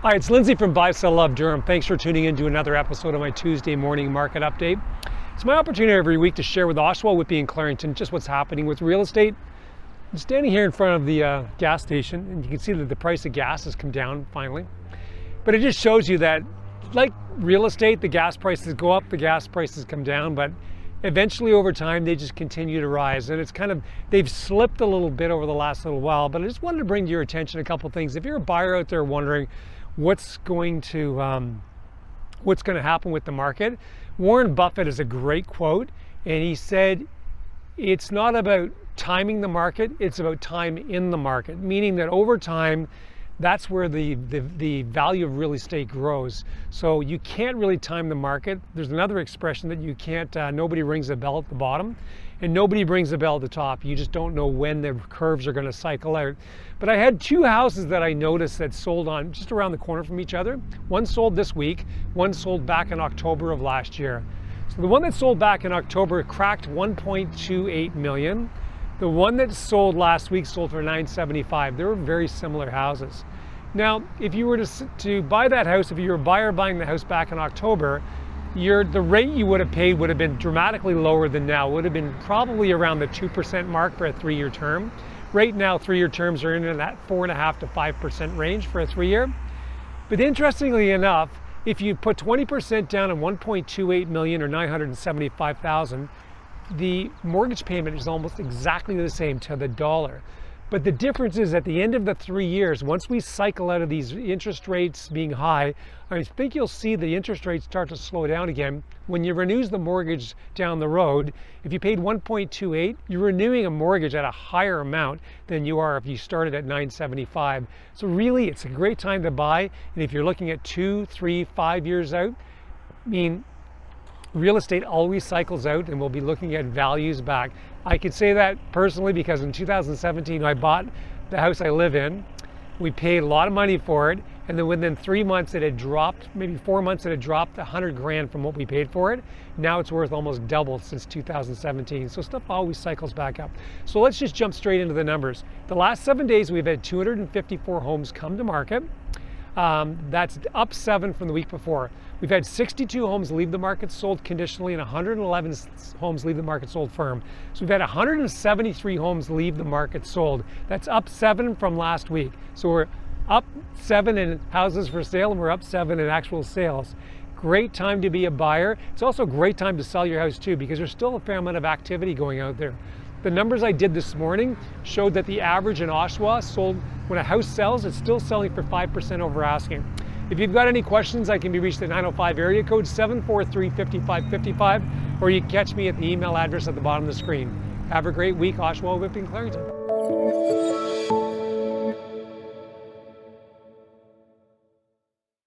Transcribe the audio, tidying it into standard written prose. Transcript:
Hi, it's Lindsay from Buy, Sell, Love Durham. Thanks for tuning in to another episode of my Tuesday morning market update. It's my opportunity every week to share with Oshawa, Whitby and Clarington just what's happening with real estate. I'm standing here in front of the gas station, and you can see that the price of gas has come down finally. But it just shows you that, like real estate, the gas prices go up, the gas prices come down, but eventually over time they just continue to rise. And it's they've slipped a little bit over the last little while, but I just wanted to bring to your attention a couple things. If you're a buyer out there wondering what's going to happen with the market, Warren Buffett has a great quote, and he said, it's not about timing the market, it's about time in the market, meaning that over time, that's where the value of real estate grows. So you can't really time the market. There's another expression that you can't, nobody rings a bell at the bottom and nobody rings a bell at the top. You just don't know when the curves are going to cycle out. But I had two houses that I noticed that sold on just around the corner from each other. One sold this week, one sold back in October of last year. So the one that sold back in October cracked 1.28 million. The one that sold last week sold for $975. They were very similar houses. Now, if you were to buy that house, if you were a buyer buying the house back in October, the rate you would have paid would have been dramatically lower than now. It would have been probably around the 2% mark for a 3-year term. Right now, 3-year terms are in that 4.5% to 5% range for a 3-year. But interestingly enough, if you put 20% down on 1.28 million or 975,000, the mortgage payment is almost exactly the same to the dollar. But the difference is at the end of the 3 years, once we cycle out of these interest rates being high, I think you'll see the interest rates start to slow down again. When you renew the mortgage down the road, if you paid 1.28, you're renewing a mortgage at a higher amount than you are if you started at 975. So really, it's a great time to buy. And if you're looking at 2, 3, 5 years out, I mean, real estate always cycles out, and we'll be looking at values back. I could say that personally because in 2017 I bought the house I live in. We paid a lot of money for it, and then within 3 months it had dropped, maybe 4 months it had dropped 100 grand from what we paid for it. Now it's worth almost double since 2017. So stuff always cycles back up. So let's just jump straight into the numbers. The last 7 days we've had 254 homes come to market. That's up 7 from the week before. We've had 62 homes leave the market sold conditionally and 111 homes leave the market sold firm. So we've had 173 homes leave the market sold. That's up 7 from last week. So we're up 7 in houses for sale and we're up 7 in actual sales. Great time to be a buyer. It's also a great time to sell your house too, because there's still a fair amount of activity going out there. The numbers I did this morning showed that the average in Oshawa sold, when a house sells, it's still selling for 5% over asking. If you've got any questions, I can be reached at 905 area code 743-5555, or you can catch me at the email address at the bottom of the screen. Have a great week, Oshawa, Whitby and Clarington.